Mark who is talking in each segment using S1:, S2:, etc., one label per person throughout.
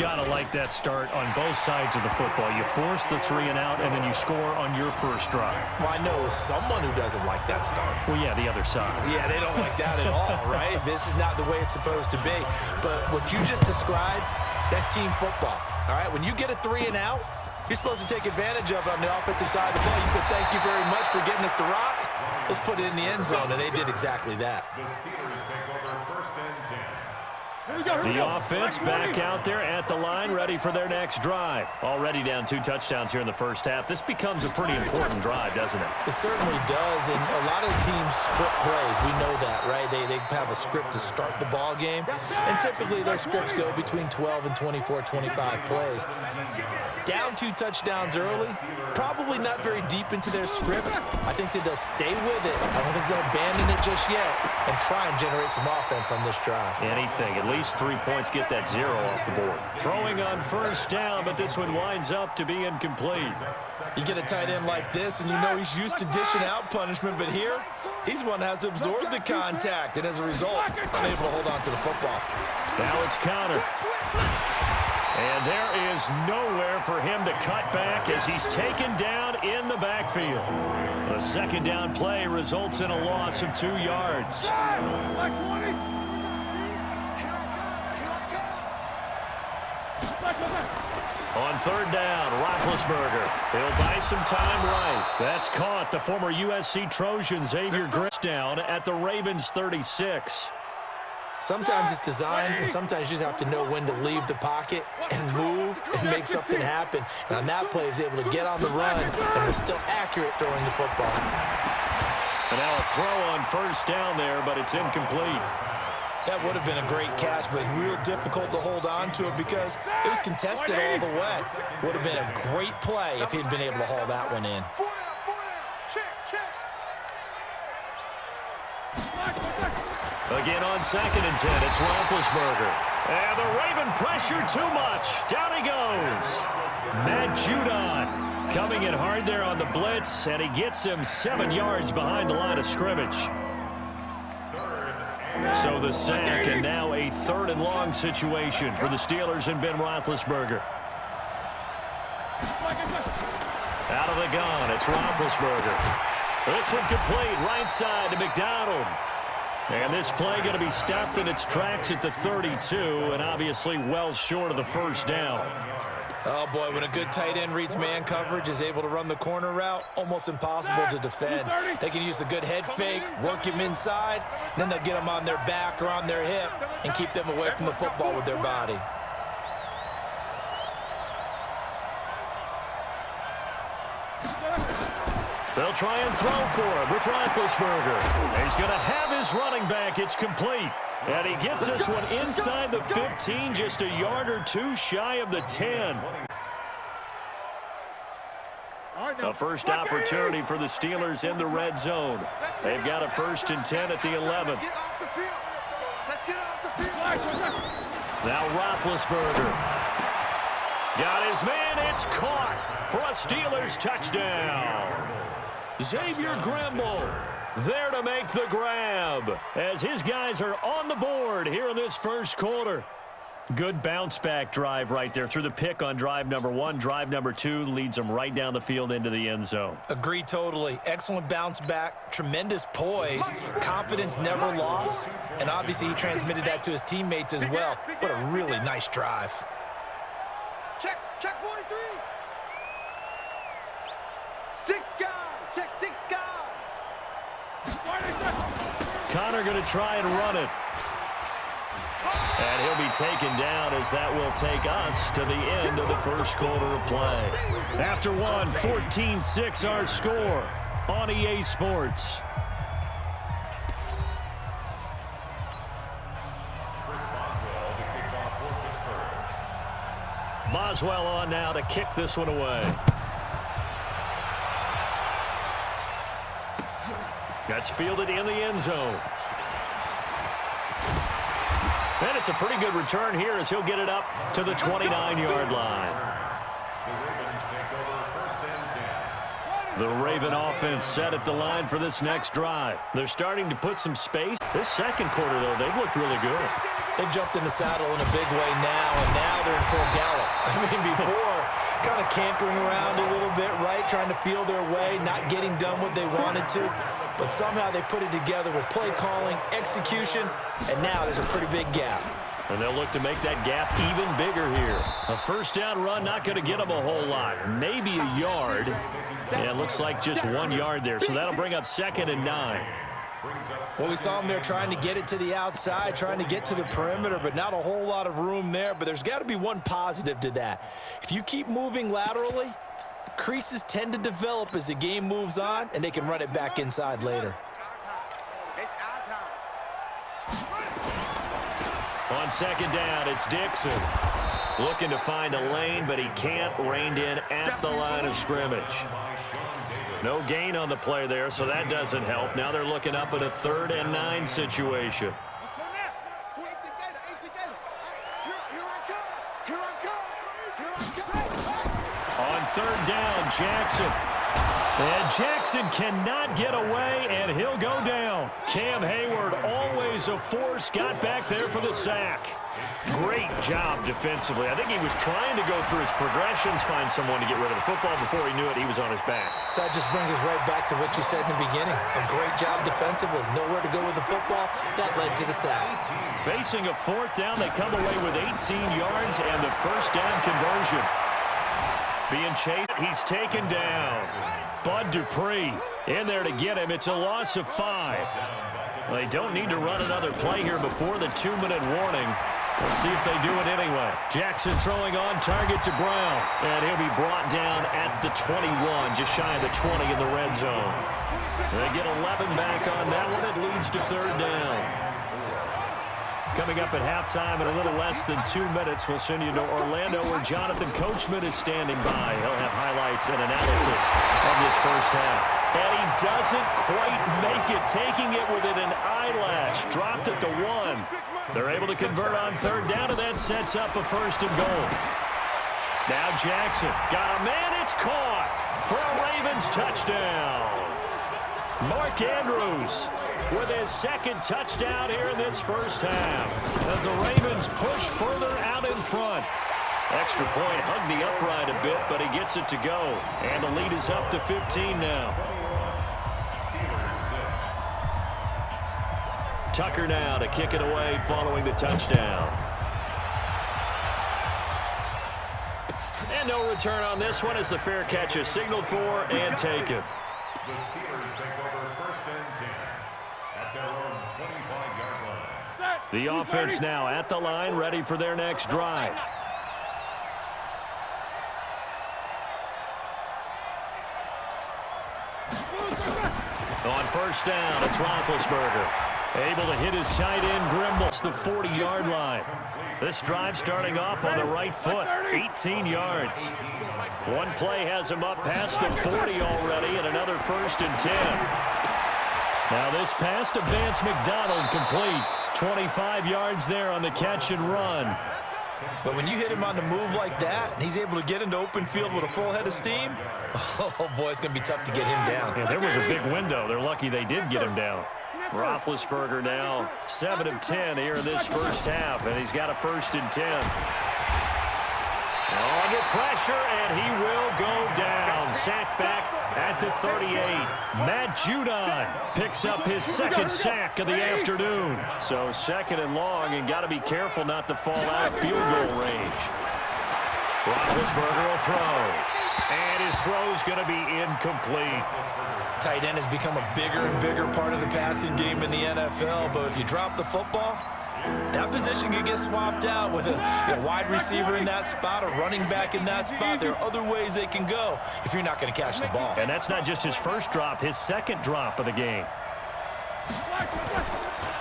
S1: got to like that start on both sides of the football. You force the 3 and out, and then you score on your first drive.
S2: Well, I know someone who doesn't like that start.
S1: Well, yeah, the other side.
S2: Yeah, they don't like that at all, right? This is not the way it's supposed to be. But what you just described, that's team football, all right? When you get a 3 and out, you're supposed to take advantage of it on the offensive side of the ball. You said, thank you very much for getting us the rock. Let's put it in the end zone, and they did exactly that.
S1: The offense back out there at the line, ready for their next drive. Already down 2 touchdowns here in the first half. This becomes a pretty important drive, doesn't it?
S2: It certainly does, and a lot of teams script plays. We know that, right? They have a script to start the ball game, and typically those scripts go between 12 and 24, 25 plays. Down 2 touchdowns early, probably not very deep into their script. I think that they'll stay with it. I don't think they'll abandon it just yet and try and generate some offense on this drive.
S1: Anything, at least 3 points, get that 0 off the board. Throwing on first down, but this one winds up to be incomplete.
S2: You get a tight end like this, and you know he's used to dishing out punishment, but here, he's one that has to absorb the contact, and as a result, unable to hold on to the football.
S1: Now it's counter. And there is nowhere for him to cut back as he's taken down in the backfield. The second down play results in a loss of 2 yards. On third down, Roethlisberger. He'll buy some time right. That's caught. The former USC Trojan Xavier Gritz down at the Ravens 36.
S2: Sometimes it's design, and sometimes you just have to know when to leave the pocket and move and make something happen. And on that play, he was able to get on the run and was still accurate throwing the football.
S1: And now a throw on first down there, but it's incomplete.
S2: That would have been a great catch, but it's real difficult to hold on to it because it was contested all the way. Would have been a great play if he'd been able to haul that one in.
S1: Again on 2nd and 10, it's Roethlisberger. And the Raven pressure too much. Down he goes. Matt Judon coming in hard there on the blitz, and he gets him 7 yards behind the line of scrimmage. So the sack, and now a 3rd and long situation for the Steelers and Ben Roethlisberger. Out of the gun, it's Roethlisberger. This one complete, right side to McDonald. And this play going to be stopped in its tracks at the 32, and obviously well short of the first down.
S2: Oh, boy, when a good tight end reads man coverage, is able to run the corner route, almost impossible to defend. They can use the good head fake, work him inside, then they'll get him on their back or on their hip and keep them away from the football with their body.
S1: They'll try and throw for him with Roethlisberger. He's going to have his running back. It's complete. And he gets this one inside the 15, just a yard or 2 shy of the 10. A first opportunity for the Steelers in the red zone. They've got a 1st and 10 at the 11. Now Roethlisberger. Got his man. It's caught for a Steelers touchdown. Xavier Grimble there to make the grab as his guys are on the board here in this first quarter. Good bounce-back drive right there through the pick on drive number 1. Drive number 2 leads them right down the field into the end zone.
S2: Agree totally. Excellent bounce back, tremendous poise, confidence never lost, and obviously he transmitted that to his teammates as well. What a really nice drive.
S3: Check 43. 6 guys. Check 6 guys.
S1: Connor going to try and run it. And he'll be taken down as that will take us to the end of the first quarter of play. After one, 14-6 our score on EA Sports. Boswell on now to kick this one away. That's fielded in the end zone. And it's a pretty good return here as he'll get it up to the 29-yard line. The Raven offense set at the line for this next drive. They're starting to put some space. This second quarter, though, they've looked really good.
S2: They've jumped in the saddle in a big way now, and now they're in full gallop. I mean, before, kind of cantering around a little bit, right, trying to feel their way, not getting done what they wanted to. But somehow they put it together with play calling, execution, and now there's a pretty big gap.
S1: And they'll look to make that gap even bigger here. A first down run, not going to get them a whole lot. Maybe a yard. And it looks like just 1 yard there. So that'll bring up 2nd and 9.
S2: Well, we saw them there trying to get it to the outside, trying to get to the perimeter, but not a whole lot of room there. But there's got to be one positive to that. If you keep moving laterally, creases tend to develop as the game moves on, and they can run it back inside later.
S1: On 2nd down, it's Dixon. Looking to find a lane, but he can't. Reined in at the line of scrimmage. No gain on the play there, so that doesn't help. Now they're looking up at a 3rd and 9 situation. On 3rd down, Jackson. And Jackson cannot get away, and he'll go down. Cam Hayward, always a force, got back there for the sack. Great job defensively. I think he was trying to go through his progressions, find someone to get rid of the football. Before he knew it, he was on his back.
S2: So that just brings us right back to what you said in the beginning. A great job defensively. Nowhere to go with the football. That led to the sack.
S1: Facing a 4th down, they come away with 18 yards and the first down conversion. Being chased, he's taken down. Bud Dupree in there to get him. It's a loss of 5. They don't need to run another play here before the 2-minute warning. Let's see if they do it anyway. Jackson throwing on target to Brown. And he'll be brought down at the 21, just shy of the 20 in the red zone. They get 11 back on that one. It leads to 3rd down. Coming up at halftime in a little less than 2 minutes, we'll send you to Orlando where Jonathan Coachman is standing by. He'll have highlights and analysis of this first half. And he doesn't quite make it, taking it within an eyelash. Dropped at the 1. They're able to convert on 3rd down, and that sets up a 1st and goal. Now Jackson got a man. It's caught for a Ravens touchdown. Mark Andrews with his 2nd touchdown here in this first half as the Ravens push further out in front. Extra point, hugged the upright a bit, but he gets it to go. And the lead is up to 15 now. Tucker now to kick it away following the touchdown. And no return on this one as the fair catch is signaled for and taken.
S4: The Steelers take over 1st and 10 at their own 25-yard line.
S1: The offense now at the line, ready for their next drive. On 1st down, it's Roethlisberger. Able to hit his tight end, Grimble, the 40-yard line. This drive starting off on the right foot, 18 yards. One play has him up past the 40 already, and another 1st and 10. Now this pass to Vance McDonald complete. 25 yards there on the catch and run.
S2: But when you hit him on the move like that, and he's able to get into open field with a full head of steam, oh boy, it's going to be tough to get him down.
S1: Yeah, there was a big window. They're lucky they did get him down. Roethlisberger now 7 of 10 here in this first half, and he's got a 1st and 10. Under pressure, and he will go down. Sacked back at the 38. Matt Judon picks up his 2nd sack of the afternoon. So 2nd and long, and got to be careful not to fall out of field goal range. Roethlisberger will throw, and his throw's going to be incomplete.
S2: Tight end has become a bigger and bigger part of the passing game in the NFL, but if you drop the football, that position can get swapped out with a wide receiver in that spot, a running back in that spot. There are other ways they can go if you're not going to catch the ball.
S1: And that's not just his first drop, his 2nd drop of the game.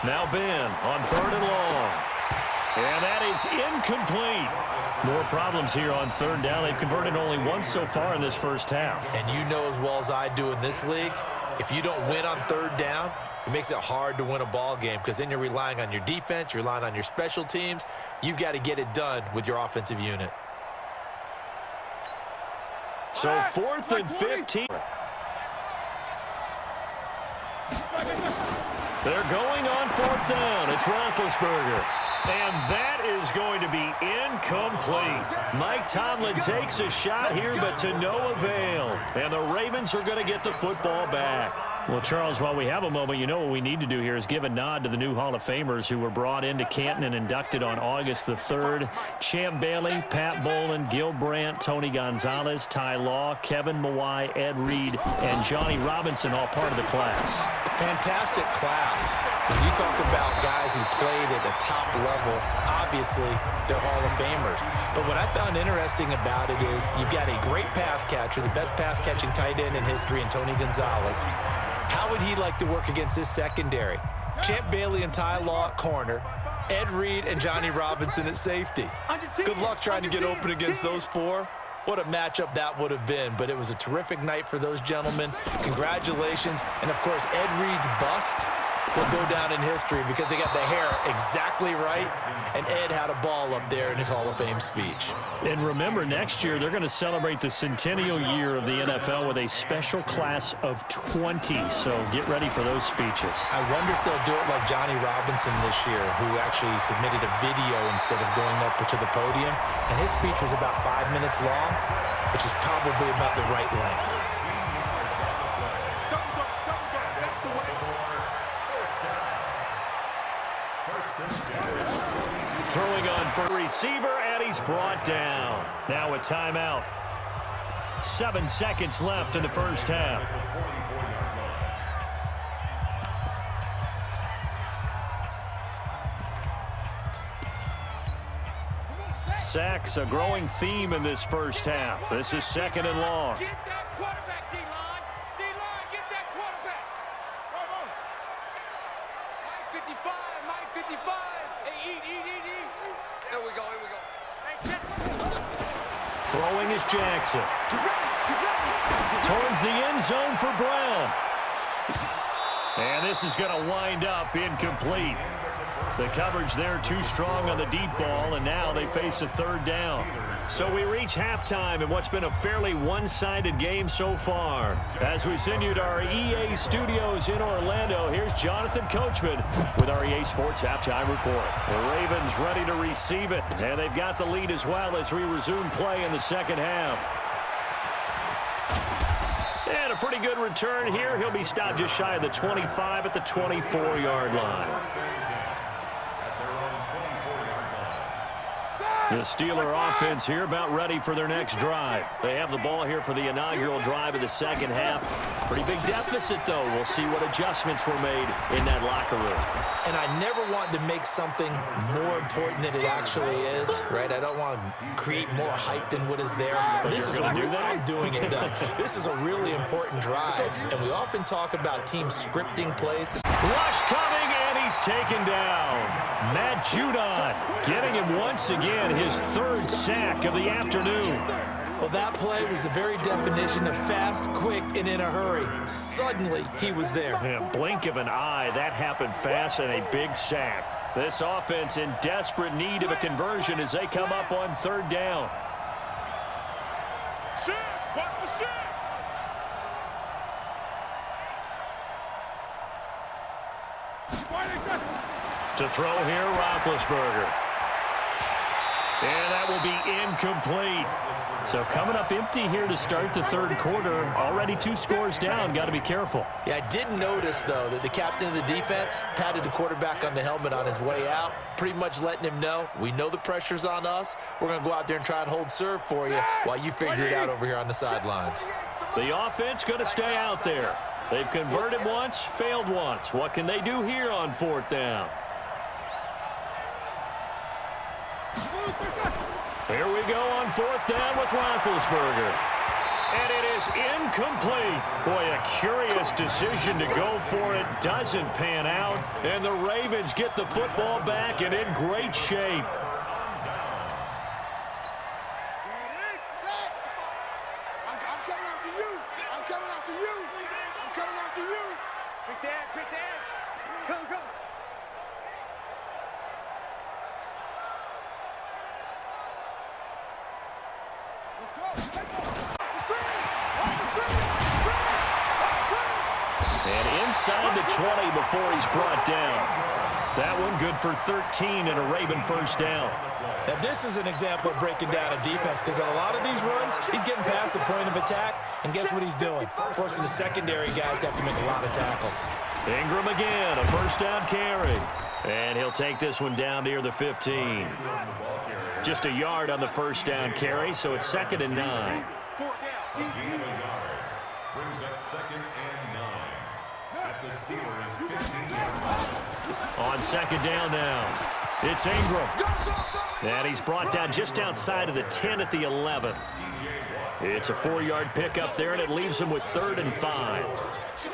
S1: Now Ben on 3rd and long. And that is incomplete. More problems here on 3rd down. They've converted only once so far in this first half.
S2: And you know as well as I do in this league, if you don't win on 3rd down, it makes it hard to win a ball game because then you're relying on your defense, you're relying on your special teams. You've got to get it done with your offensive unit.
S1: So 4th and 15. They're going on 4th down. It's Roethlisberger. And that is going to be incomplete. Mike Tomlin takes a shot here, but to no avail. And the Ravens are going to get the football back. Well, Charles, while we have a moment, you know what we need to do here is give a nod to the new Hall of Famers who were brought into Canton and inducted on August the 3rd. Champ Bailey, Pat Bowlen, Gil Brandt, Tony Gonzalez, Ty Law, Kevin Mawai, Ed Reed, and Johnny Robinson, all part of the class.
S2: Fantastic class. When you talk about guys who played at a top level, obviously they're Hall of Famers. But what I found interesting about it is you've got a great pass catcher, the best pass-catching tight end in history, in Tony Gonzalez. How would he like to work against his secondary? Champ Bailey and Ty Law at corner, Ed Reed and Johnny Robinson at safety. Good luck trying to get open against those four. What a matchup that would have been, but it was a terrific night for those gentlemen. Congratulations. And, of course, Ed Reed's bust will go down in history because they got the hair exactly right, and Ed had a ball up there in his Hall of Fame speech.
S1: And remember, next year they're going to celebrate the centennial year of the NFL with a special class of 20, so get ready for those speeches.
S2: I wonder if they'll do it like Johnny Robinson this year, who actually submitted a video instead of going up to the podium, and his speech was about 5 minutes long, which is probably about the right length.
S1: Throwing on for receiver, and he's brought down. Now a timeout. 7 seconds left in the first half. Sacks, a growing theme in this first half. This is 2nd and long.
S3: Get that quarterback, D-line. D-line, get that quarterback. Mike 55, Mike 55. Hey, eat. Here we go.
S1: Throwing is Jackson. Towards the end zone for Brown. And this is going to wind up incomplete. The coverage there too strong on the deep ball, and now they face a 3rd down. So we reach halftime in what's been a fairly one-sided game so far. As we send you to our EA studios in Orlando, here's Jonathan Coachman with our EA Sports Halftime Report. The Ravens ready to receive it, and they've got the lead as well as we resume play in the second half. And a pretty good return here. He'll be stopped just shy of the 25 at the 24-yard line. The Steeler offense here about ready for their next drive. They have the ball here for the inaugural drive of the second half. Pretty big deficit, though. We'll see what adjustments were made in that locker room.
S2: And I never want to make something more important than it actually is, right? I don't want to create more hype than what is there. But this is I'm doing it, though. This is a really important drive. And we often talk about teams scripting plays.
S1: Rush coming, and he's taken down. Matt Judon getting him once again, his 3rd sack of the afternoon.
S2: Well, that play was the very definition of fast, quick, and in a hurry. Suddenly, he was there.
S1: Yeah, blink of an eye, that happened fast, and a big sack. This offense in desperate need of a conversion as they come up on 3rd down.
S3: Watch the shot.
S1: To throw here, Roethlisberger. And that will be incomplete. So coming up empty here to start the 3rd quarter. Already 2 scores down. Got to be careful.
S2: Yeah, I did notice, though, that the captain of the defense patted the quarterback on the helmet on his way out, pretty much letting him know, we know the pressure's on us. We're going to go out there and try and hold serve for you while you figure it out over here on the sidelines.
S1: The offense going to stay out there. They've converted once, failed once. What can they do here on 4th down? Here we go on 4th down with Roethlisberger. And it is incomplete. Boy, a curious decision to go for it. Doesn't pan out. And the Ravens get the football back and in great shape.
S3: Quick dash. Come.
S1: And inside the 20 before he's brought down. That one good for 13 and a Raven first down.
S2: Now, this is an example of breaking down a defense because in a lot of these runs, he's getting past the point of attack, and guess what he's doing? Forcing the secondary guys to have to make a lot of tackles.
S1: Ingram again, a first down carry. And he'll take this one down near the 15. Just a yard on the first down carry, so it's 2nd and 9.
S4: Brings up 2nd and 9. At the Steelers' 15.
S1: On 2nd down now, it's Ingram. And he's brought down just outside of the 10 at the 11. It's a 4-yard pickup there, and it leaves him with 3rd and 5.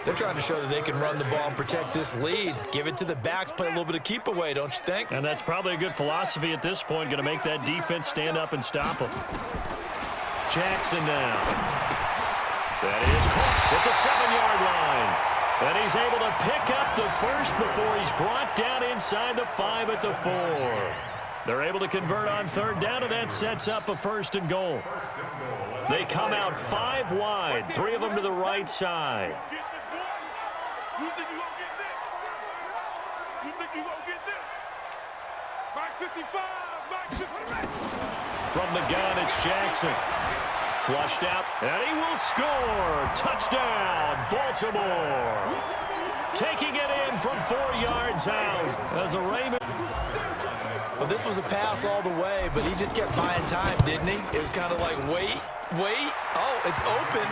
S2: They're trying to show that they can run the ball and protect this lead. Give it to the backs, play a little bit of keep away, don't you think?
S1: And that's probably a good philosophy at this point, going to make that defense stand up and stop them. Jackson now. That is caught at the 7-yard line. And he's able to pick up the first before he's brought down inside the 5 at the 4. They're able to convert on 3rd down, and that sets up a 1st and goal. They come out 5 wide, 3 of them to the right side.
S3: You think you gonna get this? You think you gonna get this? Back 55, back 55.
S1: From the gun, it's Jackson. Flushed out, and he will score. Touchdown, Baltimore. Taking it in from 4 yards out as a Raven.
S2: Well, this was a pass all the way, but he just kept buying time, didn't he? It was kind of like, wait. Oh, it's open.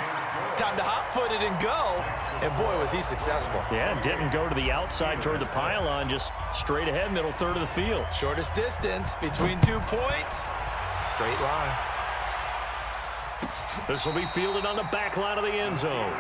S2: Time to hot-foot it and go. And, boy, was he successful.
S1: Yeah, didn't go to the outside toward the pylon, just straight ahead, middle third of the field.
S2: Shortest distance between 2 points. Straight line.
S1: This will be fielded on the back line of the end zone.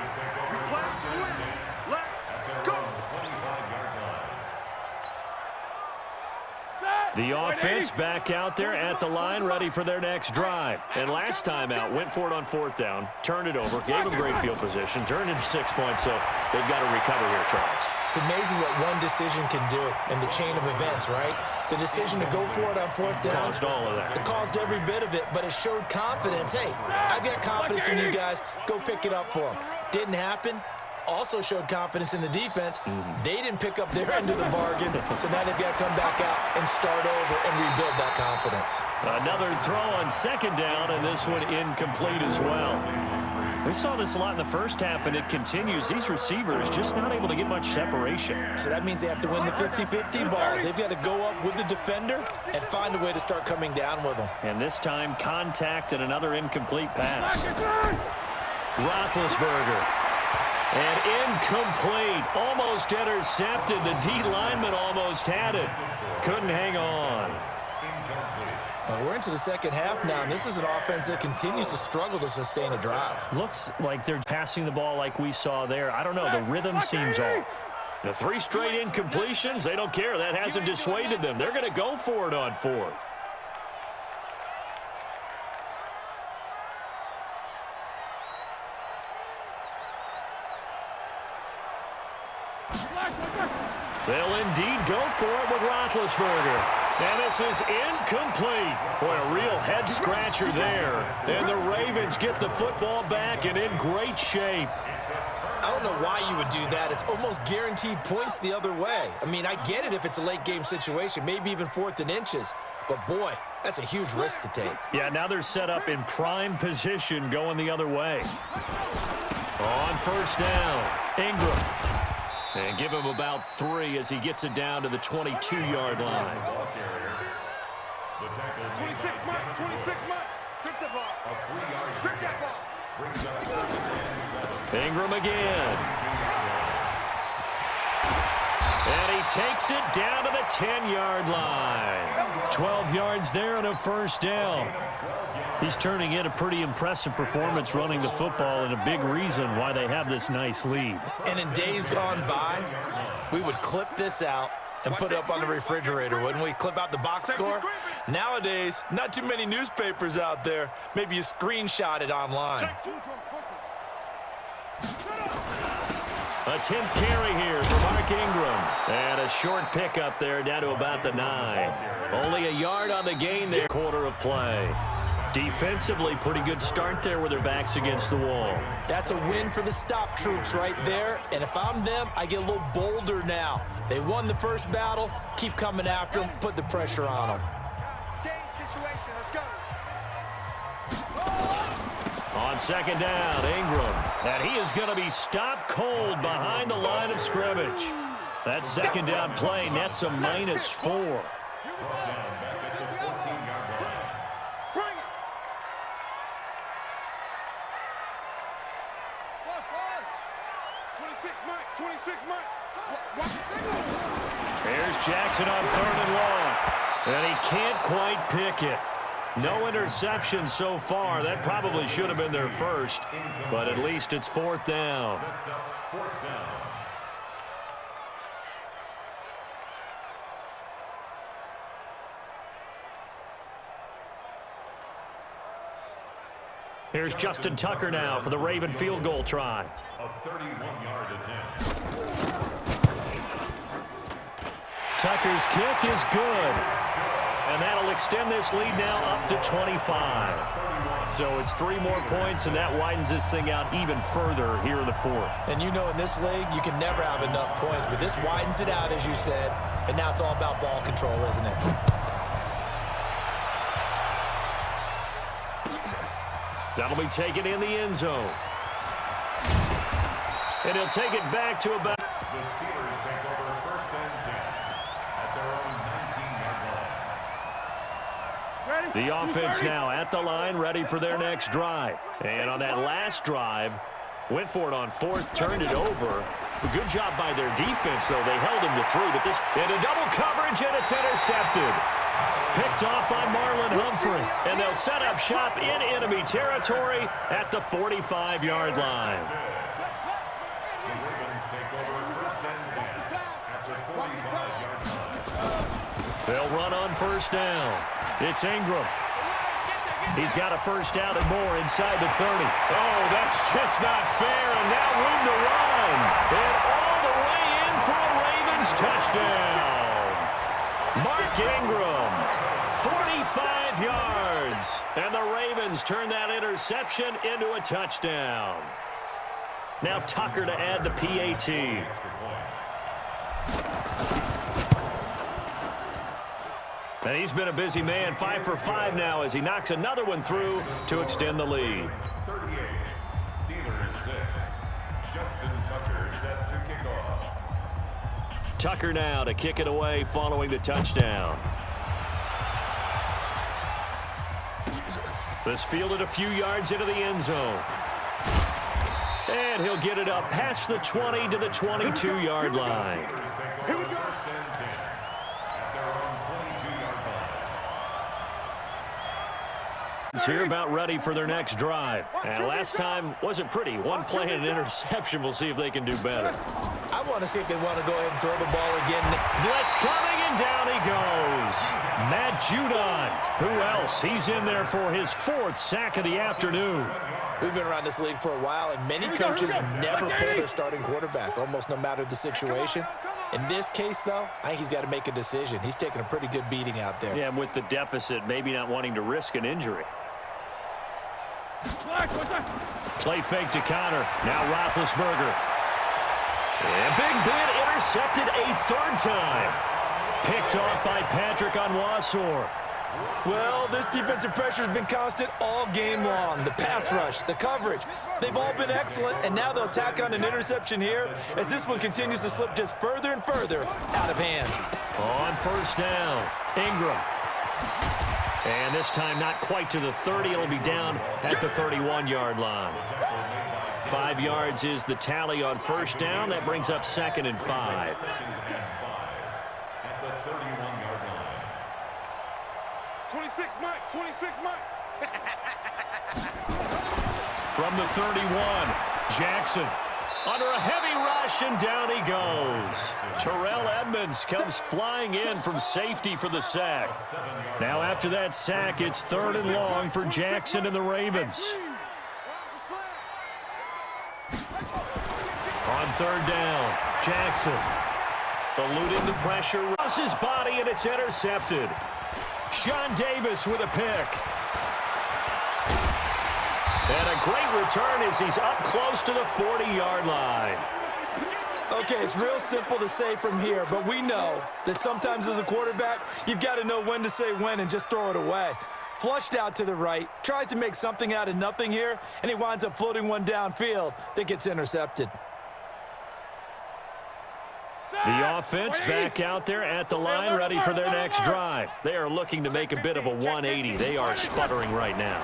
S1: The offense back out there at the line, ready for their next drive. And last time out, went for it on 4th down, turned it over, gave them great field position, turned into 6 points, so they've got to recover here, Charles.
S2: It's amazing what one decision can do in the chain of events, right? The decision to go for it on 4th down.
S1: Caused all of that.
S2: It caused every bit of it, but it showed confidence. Hey, I've got confidence in you guys. Go pick it up for them. Didn't happen. Also showed confidence in the defense. They didn't pick up their end of the bargain, so now they've got to come back out and start over and rebuild that confidence.
S1: Another throw on 2nd down, and this one incomplete as well. We saw this a lot in the first half, and it continues. These receivers just not able to get much separation.
S2: So that means they have to win the 50-50 balls. They've got to go up with the defender and find a way to start coming down with them.
S1: And this time, contact and another incomplete pass. Roethlisberger. And incomplete. Almost intercepted. The D lineman almost had it. Couldn't hang on.
S2: We're into the second half now, and this is an offense that continues to struggle to sustain a drive.
S1: Looks like they're passing the ball like we saw there. I don't know. The rhythm seems off. The 3 straight incompletions, they don't care. That hasn't dissuaded them. They're going to go for it on 4th. They'll indeed go for it with Roethlisberger. And this is incomplete. Boy, a real head-scratcher there. And the Ravens get the football back and in great shape.
S2: I don't know why you would do that. It's almost guaranteed points the other way. I mean, I get it if it's a late-game situation, maybe even 4th and inches. But, boy, that's a huge risk to take.
S1: Yeah, now they're set up in prime position going the other way. On 1st down, Ingram. And give him about 3 as he gets it down to the 22-yard line.
S3: 26 months, 26 months. Strip the ball. Strip that ball.
S1: Ingram again. And he takes it down to the 10-yard line. 12 yards there and a 1st down. He's turning in a pretty impressive performance running the football, and a big reason why they have this nice lead.
S2: And in days gone by, we would clip this out and put it up on the refrigerator, wouldn't we? Clip out the box score. Nowadays, not too many newspapers out there. Maybe you screenshot it online.
S1: A 10th carry here for Mark Ingram. And a short pickup there down to about the 9. Only a yard on the gain there. Quarter of play. Defensively, pretty good start there with their backs against the wall.
S2: That's a win for the stop troops right there. And if I'm them, I get a little bolder now. They won the first battle. Keep coming after them. Put the pressure on them.
S5: Situation. Let's go.
S1: On second down, Ingram. And he is going to be stopped cold behind the line of scrimmage. That second down play nets a -4. Here's Jackson on 3rd and long. And he can't quite pick it. No interception so far. That probably should have been their first. But at least it's 4th down. Here's Justin Tucker now for the Raven field goal try.
S4: A 31-yard attempt.
S1: Tucker's kick is good. And that'll extend this lead now up to 25. So it's 3 more points, and that widens this thing out even further here in the 4th.
S2: And you know in this league, you can never have enough points, but this widens it out, as you said. And now it's all about ball control, isn't it?
S1: That'll be taken in the end zone. And he'll take it back to about...
S4: The Steelers take over 1st and 10 at their own 19-yard line.
S1: The offense now at the line, ready for their next drive. And on that last drive, went for it on 4th, turned it over. A good job by their defense, though. They held him to 3, but this into double coverage, and it's intercepted. Picked off by Marlon Humphrey, and they'll set up shop in enemy territory at the 45-yard line.
S4: The Ravens take over 1st and 10 at the 45-yard line.
S1: They'll run on 1st down. It's Ingram. He's got a first down and more inside the 30. Oh, that's just not fair, and now room to run. And all the way in for a Ravens touchdown. Mark Ingram, 45 yards. And the Ravens turn that interception into a touchdown. Now Tucker to add the PAT. And he's been a busy man, 5 for 5 now as he knocks another one through to extend the lead.
S4: 38, Steelers 6. Justin Tucker set to kick off.
S1: Tucker now to kick it away following the touchdown. This fielded a few yards into the end zone. And he'll get it up past the 20 to the 22-yard line.
S4: Here we go. 1st and 10 at their own 22-yard line.
S1: Here about ready for their next drive. And last time wasn't pretty. One play and an interception. We'll see if they can do better.
S2: I want to see if they want to go ahead and throw the ball again.
S1: Blitz coming, and down he goes. Matt Judon. Who else? He's in there for his 4th sack of the afternoon.
S2: We've been around this league for a while, and many coaches never pull their starting quarterback, almost no matter the situation. In this case, though, I think he's got to make a decision. He's taking a pretty good beating out there.
S1: Yeah, and with the deficit, maybe not wanting to risk an injury. Play fake to Connor. Now Roethlisberger. And Big Ben intercepted a 3rd time. Picked off by Patrick Onwuasor.
S2: Well, this defensive pressure has been constant all game long. The pass rush, the coverage, they've all been excellent, and now they'll tack on an interception here as this one continues to slip just further and further out of hand.
S1: On 1st down, Ingram. And this time not quite to the 30. It'll be down at the 31-yard line. 5 yards is the tally on 1st down. That brings up 2nd and 5.
S4: 2nd and 5 at the 31-yard line.
S3: 26 Mike, 26 Mike.
S1: From the 31, Jackson under a heavy rush, and down he goes. Terrell Edmonds comes flying in from safety for the sack. Now after that sack, it's 3rd and long for Jackson and the Ravens. On 3rd down, Jackson eluding the pressure, crosses his body, and it's intercepted. Sean Davis with a pick. And a great return as he's up close to the 40-yard line.
S2: Okay, it's real simple to say from here, but we know that sometimes as a quarterback, you've got to know when to say when and just throw it away. Flushed out to the right, tries to make something out of nothing here, and he winds up floating one downfield that gets intercepted.
S1: The offense back out there at the line, ready for their next drive. They are looking to make a bit of a 180. They are sputtering right now.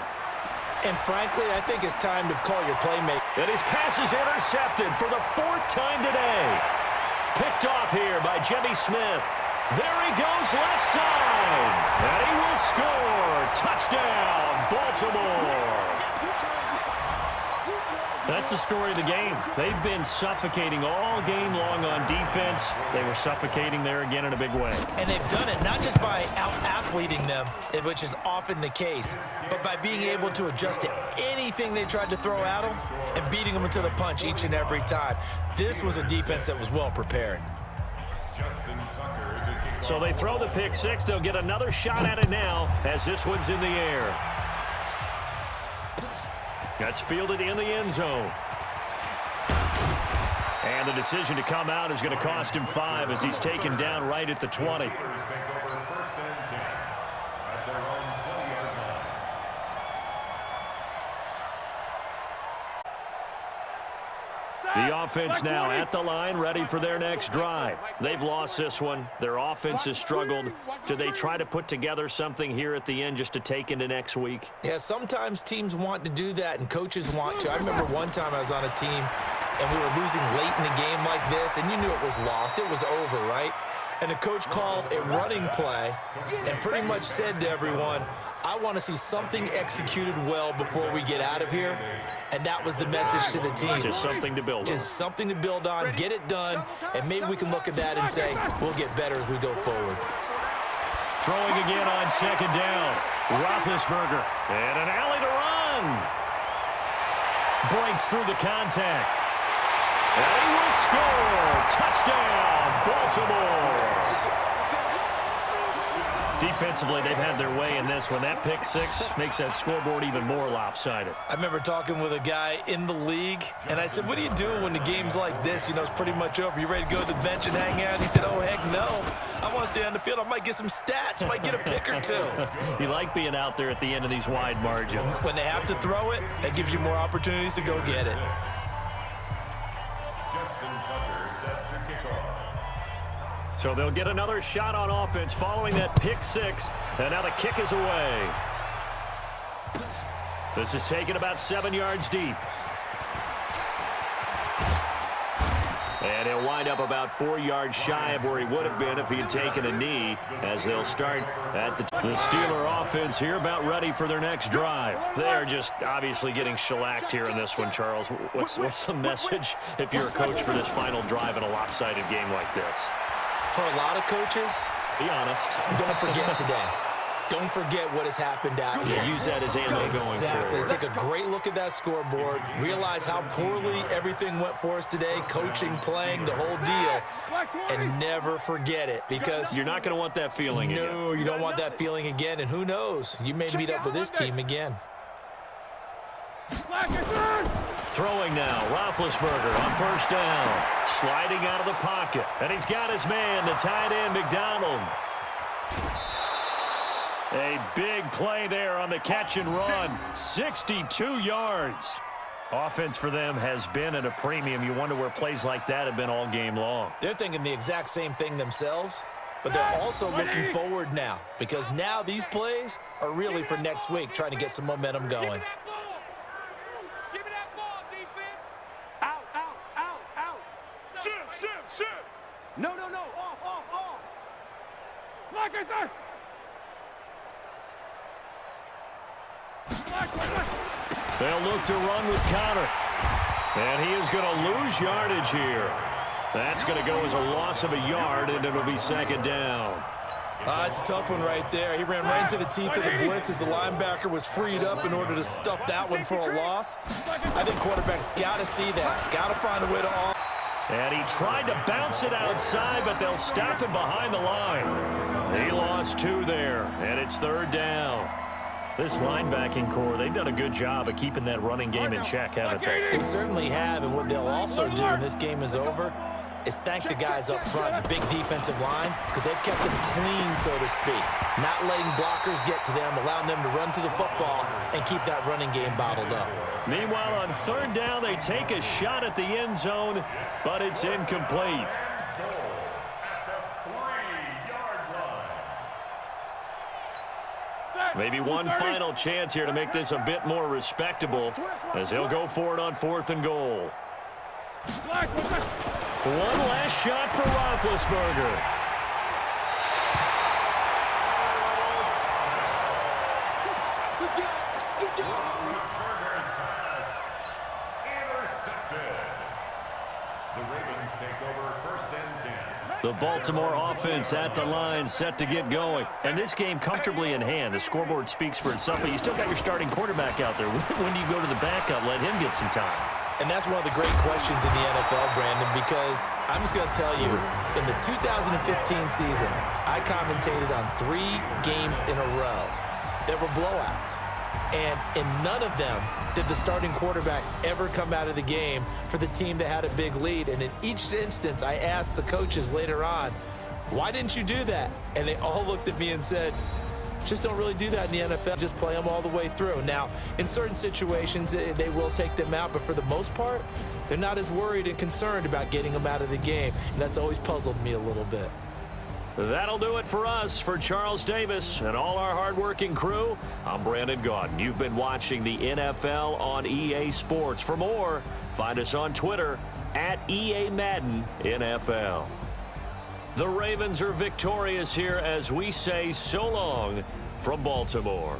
S2: And frankly, I think it's time to call your playmaker.
S1: And his pass is intercepted for the 4th time today. Picked off here by Jimmy Smith. There he goes left side. And he will score. Touchdown, Baltimore. That's the story of the game. They've been suffocating all game long on defense. They were suffocating there again in a big way.
S2: And they've done it not just by out-athleting them, which is often the case, but by being able to adjust to anything they tried to throw at them and beating them into the punch each and every time. This was a defense that was well prepared.
S1: So they throw the pick six. They'll get another shot at it now as this one's in the air. That's fielded in the end zone. And the decision to come out is going to cost him 5 as he's taken down right at the 20. The offense now at the line, ready for their next drive. They've lost this one. Their offense has struggled. Do they try to put together something here at the end just to take into next week?
S2: Yeah, sometimes teams want to do that and coaches want to. I remember one time I was on a team and we were losing late in a game like this, and you knew it was lost. It was over, right? And the coach called a running play and pretty much said to everyone, I want to see something executed well before we get out of here. And that was the message to the team.
S1: Just something to build on.
S2: Just something to build on, get it done, and maybe we can look at that and say, we'll get better as we go forward.
S1: Throwing again on 2nd down. Roethlisberger. And an alley to run. Breaks through the contact. And he will score. Touchdown, Baltimore. Defensively, they've had their way in this one. That pick six makes that scoreboard even more lopsided.
S2: I remember talking with a guy in the league, and I said, what do you do when the game's like this? You know, it's pretty much over. You ready to go to the bench and hang out? He said, oh, heck no. I want to stay on the field. I might get some stats. Might get a pick or two.
S1: You like being out there at the end of these wide margins.
S2: When they have to throw it, that gives you more opportunities to go get it.
S1: So they'll get another shot on offense following that pick six. And now the kick is away. This is taken about 7 yards deep. And he'll wind up about 4 yards shy of where he would have been if he had taken a knee, as they'll start at the Steeler offense here, about ready for their next drive. They're just obviously getting shellacked here in this one, Charles. What's the message if you're a coach for this final drive in a lopsided game like this?
S2: For a lot of coaches,
S1: be honest.
S2: Don't forget today. Don't forget what has happened out here.
S1: Use that as ammo going forward.
S2: Exactly. Take a great look at that scoreboard. Realize how poorly everything went for us today, coaching, playing, the whole deal. And never forget it, because
S1: you're not going to want that feeling again.
S2: No, you don't want that feeling again. And who knows? You may meet up with this team again.
S1: Throwing now, Roethlisberger on 1st down. Sliding out of the pocket. And he's got his man, the tight end, McDonald. A big play there on the catch and run. 62 yards. Offense for them has been at a premium. You wonder where plays like that have been all game long.
S2: They're thinking the exact same thing themselves, but they're also looking forward now, because now these plays are really for next week, trying to get some momentum going.
S5: No. Off.
S3: Like I said.
S1: They'll look to run with Connor. And he is going to lose yardage here. That's going to go as a loss of a yard, and it'll be 2nd down.
S2: It's a tough one right there. He ran right into the teeth of the blitz as the linebacker was freed up in order to stuff that one for a loss. I think quarterbacks got to see that. Got to find a way to...
S1: And he tried to bounce it outside, but they'll stop him behind the line. He lost 2 there, and it's 3rd down. This linebacking core, they've done a good job of keeping that running game in check, haven't they?
S2: They certainly have, and what they'll also do when this game is over is thank the guys up front, the big defensive line, because they've kept them clean, so to speak. Not letting blockers get to them, allowing them to run to the football and keep that running game bottled up.
S1: Meanwhile, on third down, they take a shot at the end zone, but it's incomplete. Maybe one final chance here to make this a bit more respectable as they'll go for it on 4th and goal. One last shot for Roethlisberger.
S4: Roethlisberger's pass intercepted. The Ravens take over 1st and 10.
S1: The Baltimore offense at the line, set to get going. And this game comfortably in hand. The scoreboard speaks for itself, but you still got your starting quarterback out there. When do you go to the backup, let him get some time?
S2: And that's one of the great questions in the NFL, Brandon, because I'm just going to tell you, in the 2015 season, I commentated on 3 games in a row that were blowouts. And in none of them did the starting quarterback ever come out of the game for the team that had a big lead. And in each instance, I asked the coaches later on, why didn't you do that? And they all looked at me and said, just don't really do that in the NFL. Just play them all the way through. Now, in certain situations, they will take them out. But for the most part, they're not as worried and concerned about getting them out of the game. And that's always puzzled me a little bit.
S1: That'll do it for us. For Charles Davis and all our hardworking crew, I'm Brandon Gaudin. You've been watching the NFL on EA Sports. For more, find us on Twitter at EA Madden NFL. The Ravens are victorious here as we say so long from Baltimore.